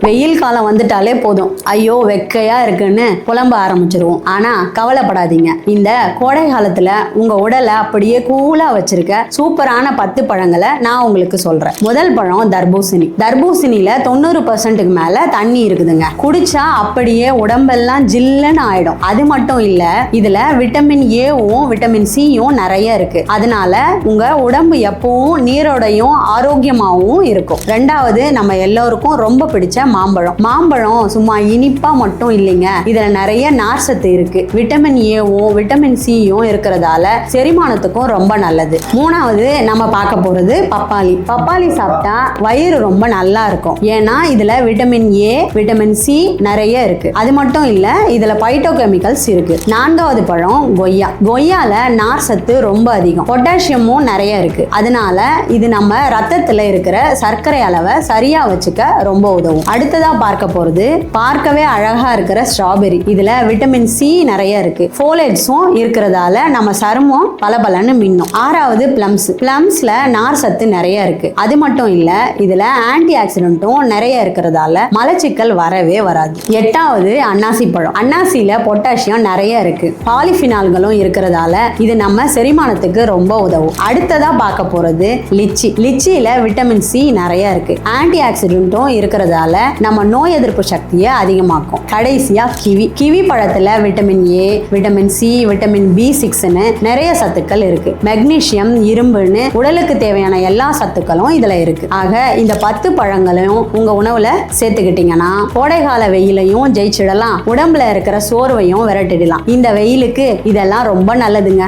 வெயில் காலம் வந்துட்டாலே போதும், ஐயோ வெக்கையா இருக்குன்னு புலம்ப ஆரம்பிச்சிருவோம். ஆனா கவலைப்படாதீங்க, இந்த கோடை காலத்துல உங்க உடலை அப்படியே கூலா வச்சிருக்க சூப்பரான 10 பழங்களை நான் உங்களுக்கு சொல்றேன். முதல் பழம் தர்பூசணி. தர்பூசணியில 90% மேல தண்ணி இருக்குதுங்க. குடிச்சா அப்படியே உடம்பெல்லாம் ஜில்லுன்னு ஆயிடும். அது மட்டும் இல்ல, இதுல விட்டமின் ஏவும் விட்டமின் சியும் நிறைய இருக்கு. அதனால உங்க உடம்பு எப்பவும் நீரோடையும் ஆரோக்கியமாகவும் இருக்கும். ரெண்டாவது, நம்ம எல்லோருக்கும் ரொம்ப பிடிச்ச மாம்பழம். மாம்பழம் சும்மா இனிப்பா மட்டும் இல்லைங்க, இதுல நிறைய நார்சத்து இருக்கு. விட்டமின் ஏவும் விட்டமின் சியும் இருக்கிறதால செரிமானத்துக்கும் ரொம்ப நல்லது. மூணாவது நம்ம பார்க்க போறது பப்பாளி. பப்பாளி சாப்பிட்டா வயிறு ரொம்ப நல்லா இருக்கும். ஏன்னா இதுல விட்டமின் ஏ விட்டமின் சி நிறைய இருக்கு. அது மட்டும் இல்ல, இதுல பைட்டோ கெமிக்கல்ஸ் இருக்கு. நான்காவது பழம் கொய்யா. கொய்யால நார் சத்து ரொம்ப அதிகம், பொட்டாசியமும் நிறைய இருக்கு. அதனால இது நம்ம ரத்தத்துல இருக்கிற சர்க்கரை அளவை சரியா வச்சுக்க ரொம்ப உதவும். அடுத்ததா பார்க்க போறது பார்க்கவே அழகா இருக்கிற ஸ்ட்ராபெரி. இதுல விட்டமின் சி நிறைய இருக்கு, ஃபோலேட்ஸும் இருக்கிறதால நம்ம சருமம் பளபளன்னு மின்னும். ஆறாவது பிளம்ஸ். பிளம்ஸ்ல நார் சத்து நிறைய இருக்கு. அது மட்டும் இல்ல, இதுல ஆன்டி ஆக்சிடென்ட்டும் நிறைய இருக்கிறதால மலச்சிக்கல் வரவே வராது. எட்டாவது அன்னாசி பழம். அன்னாசியில பொட்டாசியம் நிறைய இருக்கு, பாலிஃபினால்களும் இருக்கிறதால இது நம்ம செரிமானத்துக்கு ரொம்ப உதவும். அடுத்ததா பார்க்க போறது லிச்சி. லிச்சியில விட்டமின் சி நிறைய இருக்கு, ஆன்டி ஆக்சிடென்ட்டும் இருக்கிறதால நம்ம நோய் எதிர்ப்பு சக்தியை அதிகமாக்கும். கடைசியா கிவி. கிவி பழத்துல vitamin A vitamin C vitamin B6ன்னு நிறைய சத்துக்கள் இருக்கு. மெக்னீசியம் இரும்புன்னு உடலுக்கு தேவையான எல்லா சத்துக்களும் இதுல இருக்கு. ஆக இந்த 10 பழங்களையும் உங்க உணவுல சேர்த்துக்கிட்டீங்கன்னா கோடைகால வெயிலையும் ஜெயிச்சிடலாம், உடம்புல இருக்கிற சோர்வையும் விரட்டிடலாம். இந்த வெயிலுக்கு இதெல்லாம் ரொம்ப நல்லதுங்க.